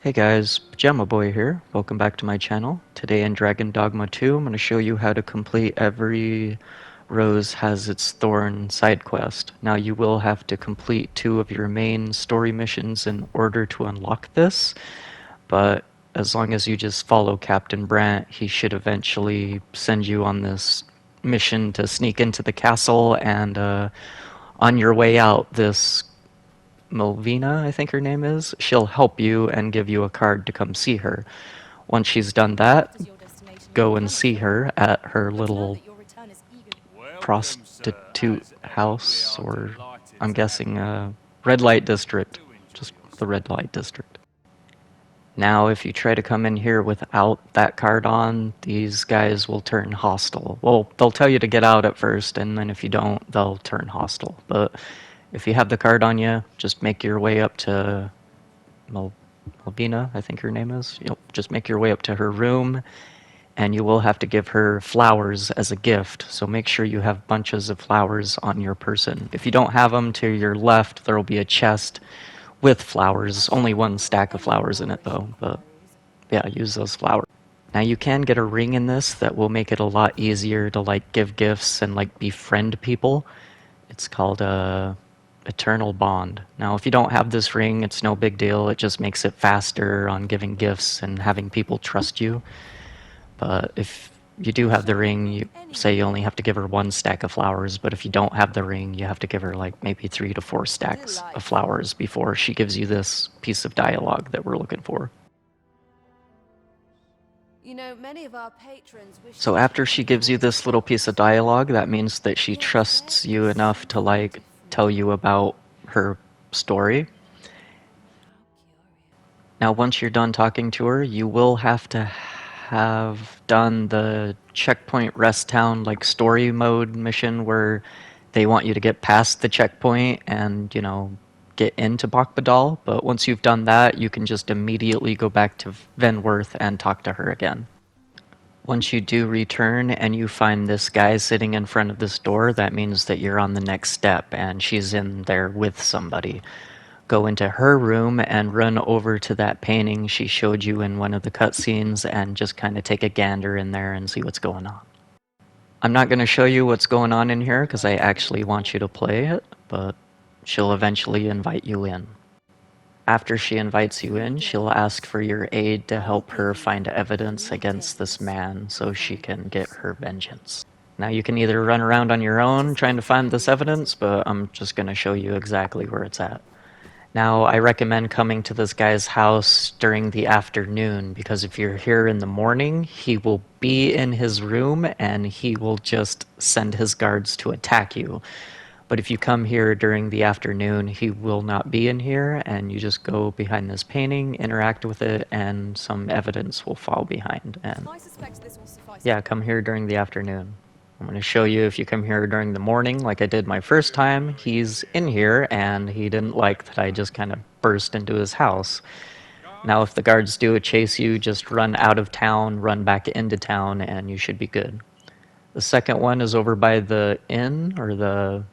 Hey guys, Pajama Boy here. Welcome back to my channel. Today in Dragon Dogma 2, I'm going to show you how to complete every Rose Has Its Thorn side quest. Now you will have to complete 2 of your main story missions in order to unlock this, but as long as you just follow Captain Brant, he should eventually send you on this mission to sneak into the castle, and on your way out, this Melvina, I think her name is, she'll help you and give you a card to come see her. Once she's done that, go and see her at her little prostitute house, or I'm guessing red light district. Just the red light district. Now, if you try to come in here without that card on, these guys will turn hostile. Well, they'll tell you to get out at first, and then if you don't, they'll turn hostile. But if you have the card on you, just make your way up to Malvina, I think her name is. You'll just make your way up to her room, and you will have to give her flowers as a gift. So make sure you have bunches of flowers on your person. If you don't have them, to your left, there will be a chest with flowers. Only one stack of flowers in it, though. But yeah, use those flowers. Now you can get a ring in this that will make it a lot easier to like give gifts and like befriend people. It's called a Eternal Bond. Now, if you don't have this ring, it's no big deal. It just makes it faster on giving gifts and having people trust you. But if you do have the ring, you say you only have to give her 1 stack of flowers, but if you don't have the ring, you have to give her like maybe 3 to 4 stacks of flowers before she gives you this piece of dialogue that we're looking for. So after she gives you this little piece of dialogue, that means that she trusts you enough to like tell you about her story. Now once you're done talking to her, you will have to have done the checkpoint rest town like story mode mission where they want you to get past the checkpoint and, you know, get into Bakbadal, but once you've done that, you can just immediately go back to Venworth and talk to her again. Once you do return and you find this guy sitting in front of this door, that means that you're on the next step and she's in there with somebody. Go into her room and run over to that painting she showed you in one of the cutscenes and just kind of take a gander in there and see what's going on. I'm not going to show you what's going on in here because I actually want you to play it, but she'll eventually invite you in. After she invites you in, she'll ask for your aid to help her find evidence against this man so she can get her vengeance. Now you can either run around on your own trying to find this evidence, but I'm just going to show you exactly where it's at. Now I recommend coming to this guy's house during the afternoon, because if you're here in the morning, he will be in his room and he will just send his guards to attack you. But if you come here during the afternoon, he will not be in here, and you just go behind this painting, interact with it, and some evidence will fall behind. And yeah, come here during the afternoon. I'm going to show you if you come here during the morning, like I did my first time, he's in here, and he didn't like that I just kind of burst into his house. Now if the guards do chase you, just run out of town, run back into town, and you should be good. The second one is over by the inn, or the,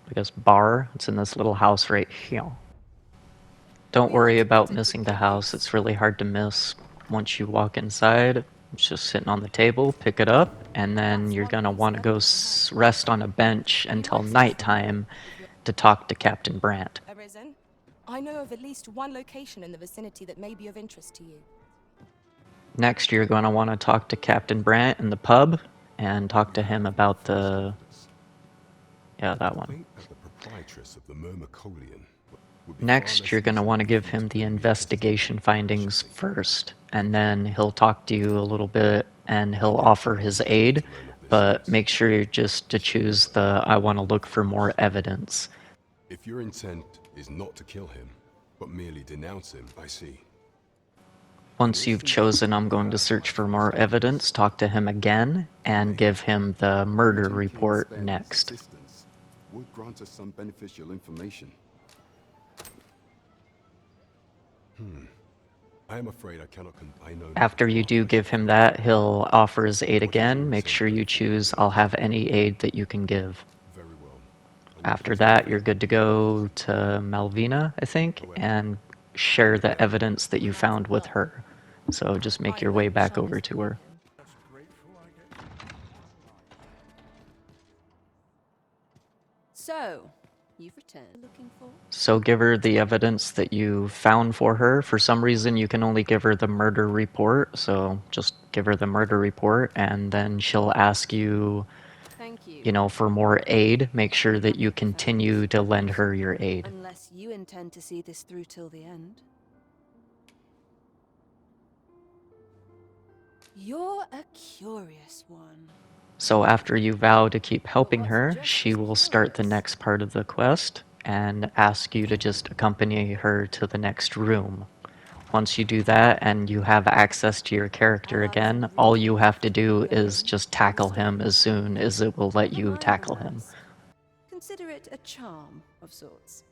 I guess, bar. It's in this little house right here. Don't worry about missing the house. It's really hard to miss once you walk inside. It's just sitting on the table. Pick it up, and then you're gonna want to go rest on a bench until nighttime to talk to Captain Brant. I know of at least one location in the vicinity that may be of interest to you. Next, you're going to want to talk to Captain Brant in the pub and talk to him about the... yeah, that one. Next, you're going to want to give him the investigation findings first, and then he'll talk to you a little bit and he'll offer his aid, but make sure you're just to choose the I want to look for more evidence. If your intent is not to kill him, but merely denounce him, I see. Once you've chosen I'm going to search for more evidence, talk to him again and give him the murder report next. Would grant us some beneficial information. I am afraid I cannot. After you do give him that, he'll offer his aid again. Make sure you choose I'll have any aid that you can give. Very well. After that, you're good to go to Malvina, I think, and share the evidence that you found with her. So just make your way back over to her. So, you've returned. Looking for? So give her the evidence that you found for her. For some reason, you can only give her the murder report, so just give her the murder report, and then she'll ask you, Thank you. you know, for more aid. Make sure that you continue to lend her your aid. Unless you intend to see this through till the end. You're a curious one. So after you vow to keep helping her, she will start the next part of the quest and ask you to just accompany her to the next room. Once you do that and you have access to your character again, all you have to do is just tackle him as soon as it will let you tackle him. Consider it a charm of sorts.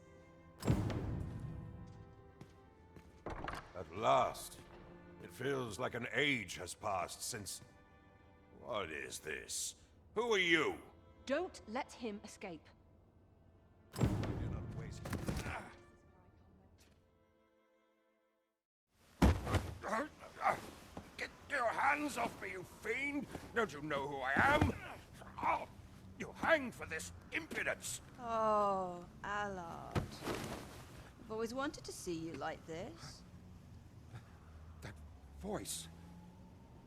At last. It feels like an age has passed since... What is this? Who are you? Don't let him escape. You're not wasting... Get your hands off me, you fiend! Don't you know who I am? Oh, you hang for this impudence! Oh, Allard. I've always wanted to see you like this. That voice...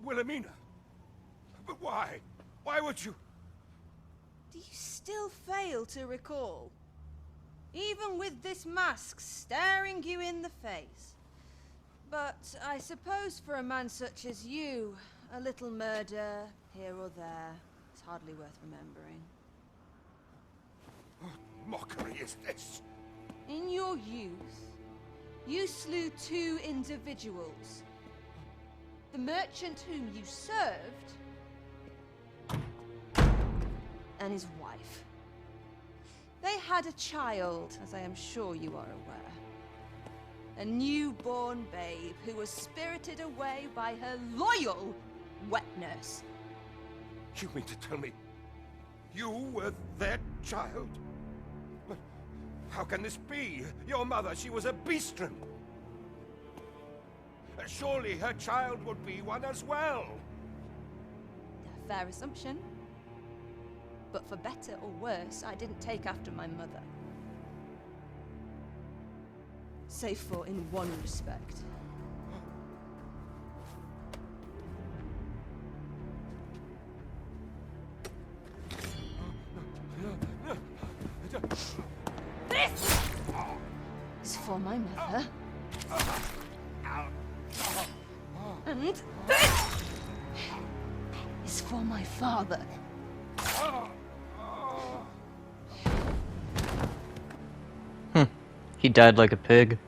Wilhelmina! But why? Why would you... Do you still fail to recall? Even with this mask staring you in the face. But I suppose for a man such as you, a little murder here or there is hardly worth remembering. What mockery is this? In your youth, you slew 2 individuals. The merchant whom you served, and his wife. They had a child, as I am sure you are aware. A newborn babe who was spirited away by her loyal wet nurse. You mean to tell me you were their child? But how can this be? Your mother, she was a beastren. Surely her child would be one as well. A fair assumption. But for better or worse, I didn't take after my mother. Save for in one respect. This is for my mother. And this is for my father. He died like a pig.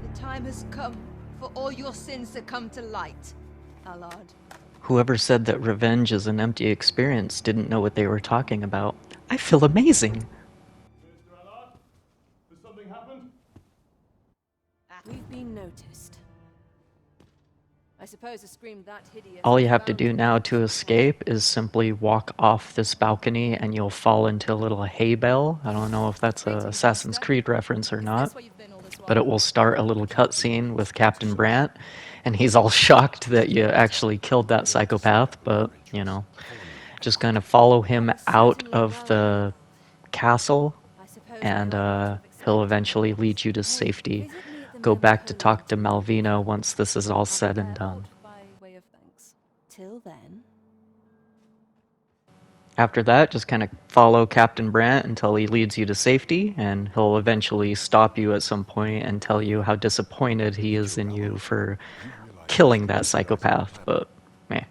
The time has come for all your sins to come to light, Allard. Whoever said that revenge is an empty experience didn't know what they were talking about. I feel amazing. Mr. Allard, has something happened? We've been noticed. I suppose a scream that hideous... All you have to do now to escape is simply walk off this balcony and you'll fall into a little hay bale. I don't know if that's a Assassin's Creed reference or not, but it will start a little cutscene with Captain Brandt, and he's all shocked that you actually killed that psychopath, but, you know, just kind of follow him out of the castle, and he'll eventually lead you to safety. Go back to talk to Malvina once this is all said and done. By way of thanks. Till then... After that, just kind of follow Captain Brandt until he leads you to safety, and he'll eventually stop you at some point and tell you how disappointed he is in you for killing that psychopath, but meh.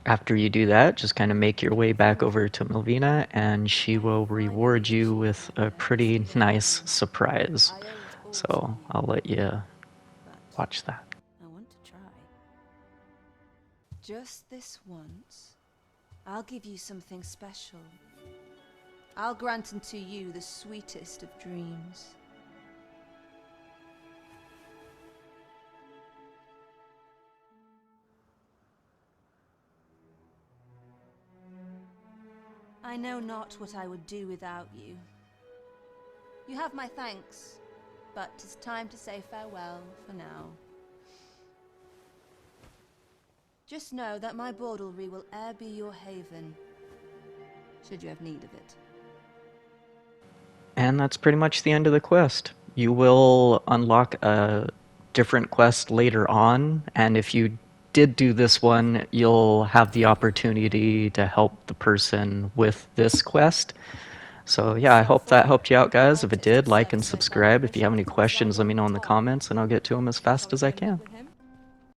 After you do that, just kind of make your way back over to Malvina, and she will reward you with a pretty nice surprise. So I'll let you watch that. I want to try. Just this once, I'll give you something special. I'll grant unto you the sweetest of dreams. I know not what I would do without you. You have my thanks, but 'tis time to say farewell for now. Just know that my baudelry will e'er be your haven, should you have need of it. And that's pretty much the end of the quest. You will unlock a different quest later on, and if you did do this one, you'll have the opportunity to help the person with this quest. So yeah, I hope that helped you out, guys. If it did, like and subscribe. If you have any questions, let me know in the comments, and I'll get to them as fast as I can.